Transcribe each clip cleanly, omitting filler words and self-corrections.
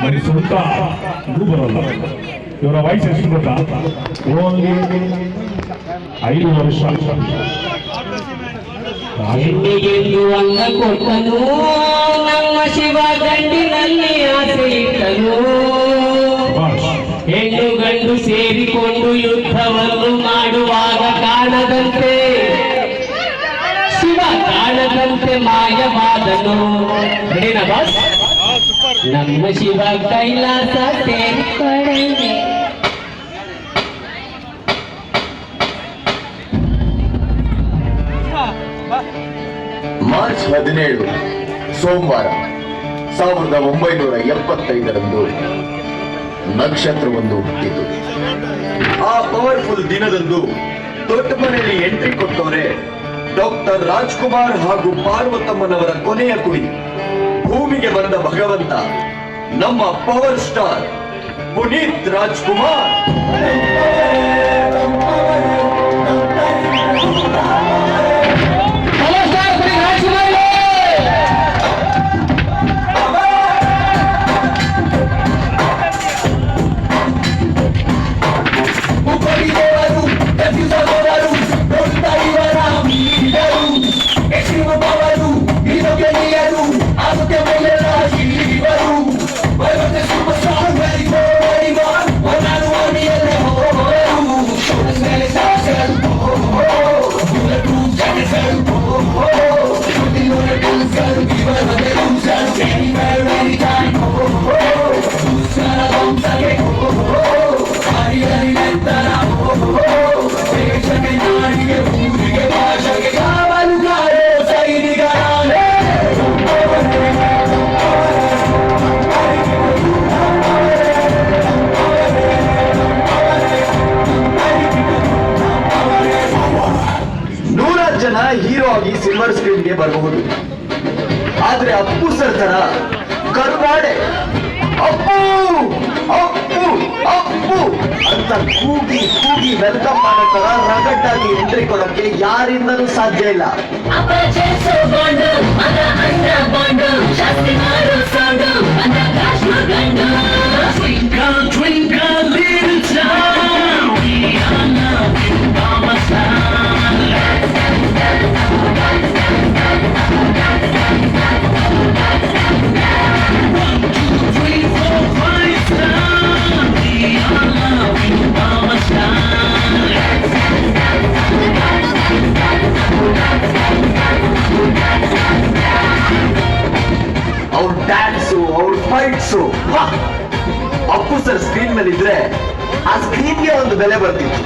మరి ಸುತ್ತ ಬರಲ್ಲ. ಇವರ ವಯಸ್ಸು ಎಷ್ಟು ಗೊತ್ತಾ? ಓನ್ಲಿ 5 ವರ್ಷ. ಹೆಣ್ಣಿಗೆಂದು ಅನ್ನ ಕೊಟ್ಟನು, ನಮ್ಮ ಶಿವ ಗಂಡಿನಲ್ಲಿ ಆಸೆ ಇಟ್ಟನು. ಹೆಣ್ಣು ಗಂಡು ಸೇರಿಕೊಂಡು ಯುದ್ಧವನ್ನು ಮಾಡುವಾಗ ಕಾಣದಂತೆ ಶಿವ ಕಾಣದಂತೆ ಮಾಯವಾದನು. ನಮ್ಮ ಶಿವ ಕೈಲಾಸ ಸೇರಿಕೊಳ್ಳೆ. ಮಾರ್ಚ್ 17 ಸೋಮವಾರ 1975ರಂದು ನಕ್ಷತ್ರವೊಂದು ಹುಟ್ಟಿತು. ಆ ಪವರ್ಫುಲ್ ದಿನದಂದು ದೊಡ್ಡ ಮನೆಯಲ್ಲಿ ಎಂಟ್ರಿ ಕೊಟ್ಟವರೇ ಡಾಕ್ಟರ್ ರಾಜ್ಕುಮಾರ್ ಹಾಗೂ ಪಾರ್ವತಮ್ಮನವರ ಕೊನೆಯ ಕುಡಿ. ಭೂಮಿಗೆ ಬಂದ ಭಗವಂತ ನಮ್ಮ power star Puneeth Rajkumar. Hero ಆಗಿ ಸಿಲ್ವರ್ ಸ್ಕ್ರೀನ್ಗೆ ಬರಬಹುದು, ಆದ್ರೆ ಅಪ್ಪು ಸರ್ ತರ ಕರುನಾಡೆ ಅಪ್ಪು ಅಪ್ಪು ಅಪ್ಪು ಅಂತ ಕೂಗಿ ಕೂಗಿ ವೆಲ್ಕಮ್ ಮಾಡೋ ತರ ರಗಟ್ಟಾಗಿ ಎಂಟ್ರಿ ಕೊಡೋಕೆ ಯಾರಿಂದಲೂ ಸಾಧ್ಯ ಇಲ್ಲ. ಅವ್ರ ಡ್ಯಾನ್ಸು, ಅವ್ರ ಫೈಟ್ಸು, ಅಪ್ಪು ಸರ್ ಸ್ಕ್ರೀನ್ ಮೇಲೆ ಇದ್ರೆ ಆ ಸ್ಕ್ರೀನ್ಗೆ ಒಂದು ಬೆಲೆ ಬರ್ತಿತ್ತು.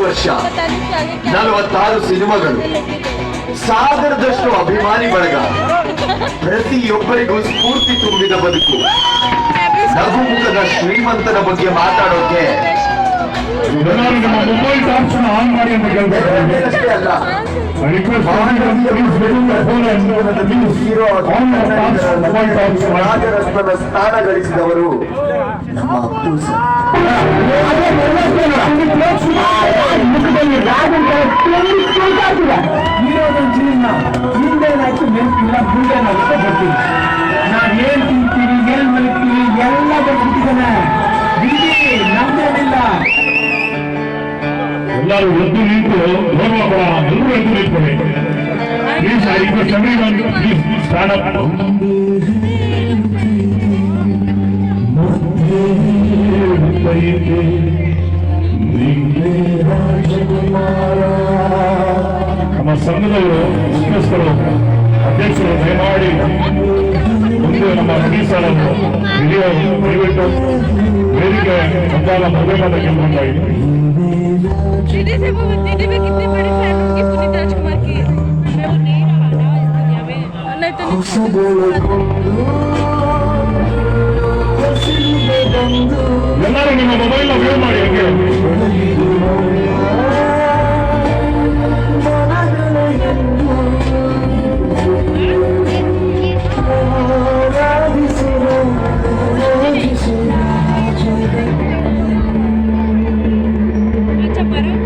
ವರ್ಷ 46 ಸಿನಿಮಾಗಳು, ಸಾಗರದಷ್ಟು ಅಭಿಮಾನಿ ಬಳಗ, ಪ್ರತಿಯೊಬ್ಬರಿಗೂ ಸ್ಫೂರ್ತಿ ತುಂಬಿದ ಬದುಕು. ನಗುಮುಖದ ಶ್ರೀಮಂತನ ಬಗ್ಗೆ ಮಾತಾಡೋಕೆ ಮೊಬೈಲ್ ಟಾರ್ಚ್ ಆನ್ ಮಾಡಿ ಅಂತ ಅಷ್ಟೇ ಅಲ್ಲ, ರಾಜರತ್ನದ ಸ್ಥಾನ ಗಳಿಸಿದವರು ನಮ್ಮ ಅಪ್ಪು ಸರ್. ಹಿಂದೇನಾಯ್ತು ನೆನಪಿಲ್ಲ, ಮುಂದೇನಾಗುತ್ತೆ ಗೊತ್ತಿಲ್ಲ. ನಾನ್ ಏನ್ ತಿಂತೀವಿ, ಏನ್ ಮಲಿತೀವಿ ಎಲ್ಲ ಬರ್ತಿದ್ದಾನೆ, ನಮ್ದೇನಿಲ್ಲ. ಎಲ್ಲರೂ ಎದ್ದು ನಿಂತು ಗೌರವ ಕೊಡೋಣ, ಎಲ್ಲರೂ ಎದ್ದು ನಿಂತ್ಕೊಳ್ಳಿ ಪ್ಲೀಸ್. Come on. ಸಂಘದವರು ಮುಖ್ಯಸ್ಥರು ಅಧ್ಯಕ್ಷರು ದಯಮಾಡಿ ಮುಂದೆ ನಮ್ಮ ರವೀಶರನ್ನು ಹಿರಿಯ ದಯವಿಟ್ಟು ವೇದಿಕೆ ಮುಂದಾದ ಮದುವೆಮಾದ ಕೇಳ್ಕೊಂಡಾಗಿದೆ. दीदी से वो दीदी में कितने बड़े फैन होंगे पुनीत राजकुमार की. मैं वो नहीं रहा ना इस दुनिया में. नहीं तो ಎಲ್ಲರೂ ನಿಮ್ಮ ಮೊಬೈಲ್ ವ್ಯೂ ಮಾಡಿ ಹಂಗೆ. अच्छा बर्फ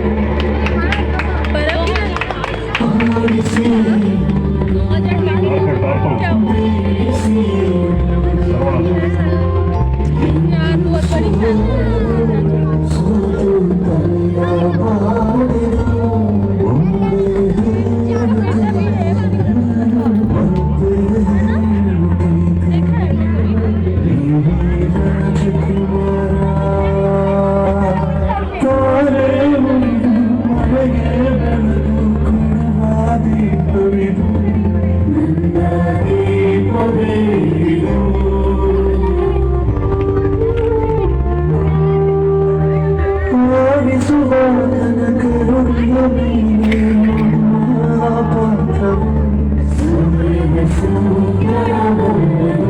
क्या यार बहुत बड़ी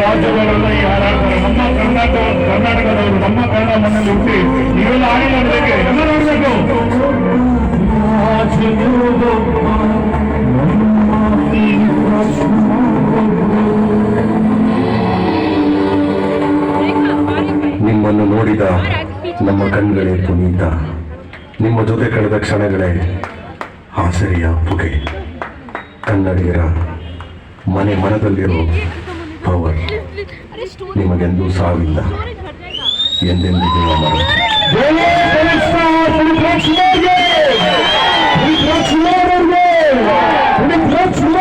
ರಾಜ್ಯದವರೆಲ್ಲ ಈ ಹಾಡಾಡ್ತಾರೆ. ನಮ್ಮ ಕರ್ನಾಟಕದವರು ನಮ್ಮ ಕನ್ನಡ ಮಣ್ಣಲ್ಲಿ ಹುಟ್ಟಿ ನೀವೆಲ್ಲ ಹಾಡಿ ನೋಡ್ಬೇಕು, ಎಲ್ಲ ನೋಡ್ಬೇಕು. ನಿಮ್ಮನ್ನು ನೋಡಿದ ನಮ್ಮ ಕಣ್ಗಳೇ ಪುನೀತ, ನಿಮ್ಮ ಜೊತೆ ಕಳೆದ ಕ್ಷಣಗಳೇ ಆಸರೆಯ ಪುಗೆ. ಕನ್ನಡಿಗರ ಮನೆ ಮನದಲ್ಲಿರೋ ಪವರ್ ನಿಮಗೆಂದೂ ಸಾವಿಲ್ಲ, ಎಂದೆಂದಿಗೂ ಅಮರ. ಪುನೀತ್ ರಾಜ್ಕುಮಾರ್